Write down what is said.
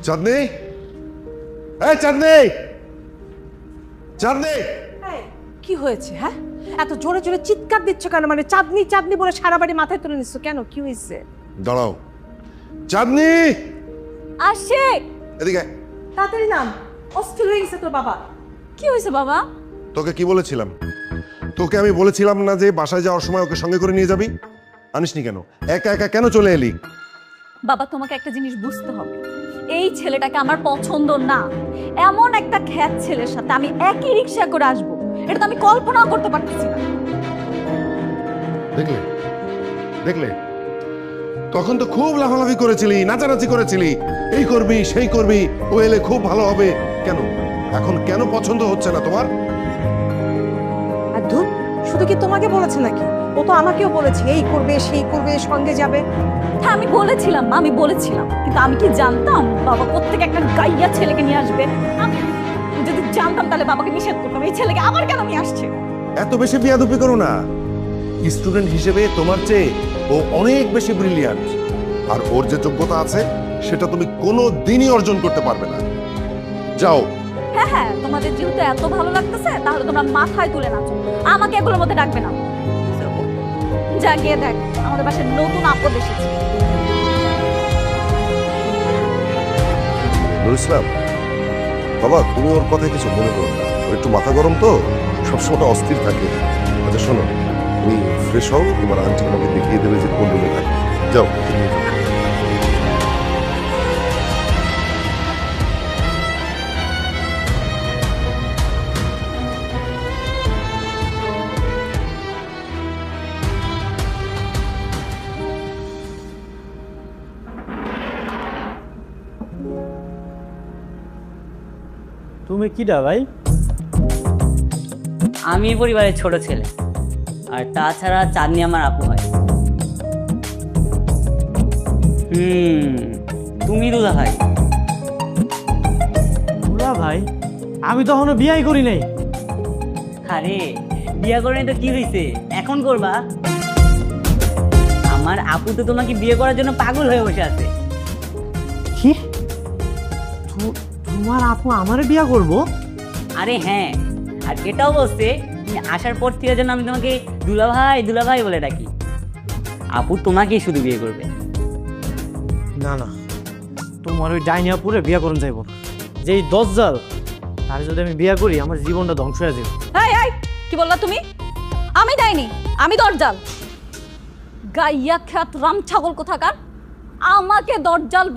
চাঁদনি, এই চাঁদনি, চাঁদনি। কি হয়েছে? হ্যাঁ, এত জোরে জোরে চিৎকার দিচ্ছ কেন? মানে চাঁদনি চাঁদনি বলে সারা বাড়ি মাথায় তুলে নিচ্ছ কেন? কি হয়েছে? দাঁড়াও চাঁদনি, আসে। এদিকে। তাড়াতাড়ি নাম, অস্থির হয়ে গেছে তোর বাবা। কি হয়েছে বাবা? তোকে কি বলেছিলাম? তোকে আমি বলেছিলাম না যে বাসায় যাওয়ার সময় ওকে সঙ্গে করে নিয়ে যাবি? আনিসনি কেন? একা একা কেন চলে এলি? বাবা, তোমাকে একটা জিনিস বুঝতে হবে, এই ছেলেটাকে আমার পছন্দ না। এমন একটা খ্যাত ছেলের সাথে আমি একই রিক্সা করে আসবো, এটা তো আমি কল্পনাও করতে পারতেছি না। দেখলে দেখলে, তখন তো খুব লাফালাফি করেছিলি, নাচানাচি করেছিলি, এই করবি সেই করবি, ও এলে খুব ভালো হবে। কেন এখন কেন পছন্দ হচ্ছে না তোমার? আর ধুর, শুধু কি তোমাকে বলেছে নাকি? ও তো আমাকেও বলেছে এই করবে সেই করবে, সঙ্গে যাবে। হ্যাঁ, আমি বলেছিলাম, কিন্তু আমি কি জানতাম বাবা কোত্থেকে একটা গাইয়া ছেলেকে নিয়ে আসবে? আমি যদি জানতাম তাহলে বাবাকে নিষেধ করতাম, এই ছেলেকে আবার কেন নিয়ে আসছে? এত বেশি বিয়াদুপি করো না। স্টুডেন্ট হিসেবে তোমার চেয়ে ও অনেক বেশি ব্রিলিয়ান্ট, আর ওর যে যোগ্যতা আছে সেটা তুমি কোনো দিনই অর্জন করতে পারবে না। যাও। হ্যাঁ হ্যাঁ, তোমাদের যেহেতু এত ভালো লাগতেছে তাহলে তোমরা মাথায় তুলে নাচো, আমাকে এগুলোর মধ্যে ডাকবে না। যা গিয়ে দেখ, আমাদের বাসায় নতুন আপদ এসেছে। নুর ইসলাম, বাবা তুমি ওর কথায় কিছু মনে করো না, ওর একটু মাথা গরম তো, সবসময় অস্থির থাকে। আচ্ছা শোনো, তুমি ফ্রেশ হও, তোমার আন্টি আমাকে দেখিয়ে দেবে যে কোন রুমে থাকে। যাও। তুমি কিডা ভাই? আমি পরিবারের ছোট ছেলে, আর তাছাড়া চাঁদনি আমার আপু হয়। তুমি দুলা ভাই? দুলা ভাই? আমি তো এখনো বিয়াই করি নাই। আরে বিয়ে করে তো কি হয়েছে, এখন করবা? আমার আপু তো তোমাকে বিয়ে করার জন্য পাগল হয়ে বসে আছে। কি? তোমার আপু আমারে বিয়া করবো? আরে হ্যাঁ, আর এটাও বলছে তুমি আসার পর থেকে যেন আমি তোমাকে দুলা ভাই বলে ডাকি। আপু তোমাকেই শুধু বিয়ে করবে। না না, তোমার ওই ডাইনি আপুরে বিয়া করুন যাইব না। যেই দজ্জাল, তার যদি আমি বিয়া করি আমার জীবনটা ধ্বংস হয়ে যাবে। এই এই, কি বললা তুমি? আমি দেয়নি, আমি দরজাল। গাইয়া খ্যাত রাম ছাগল কোথাকার, আমাকে দরজাল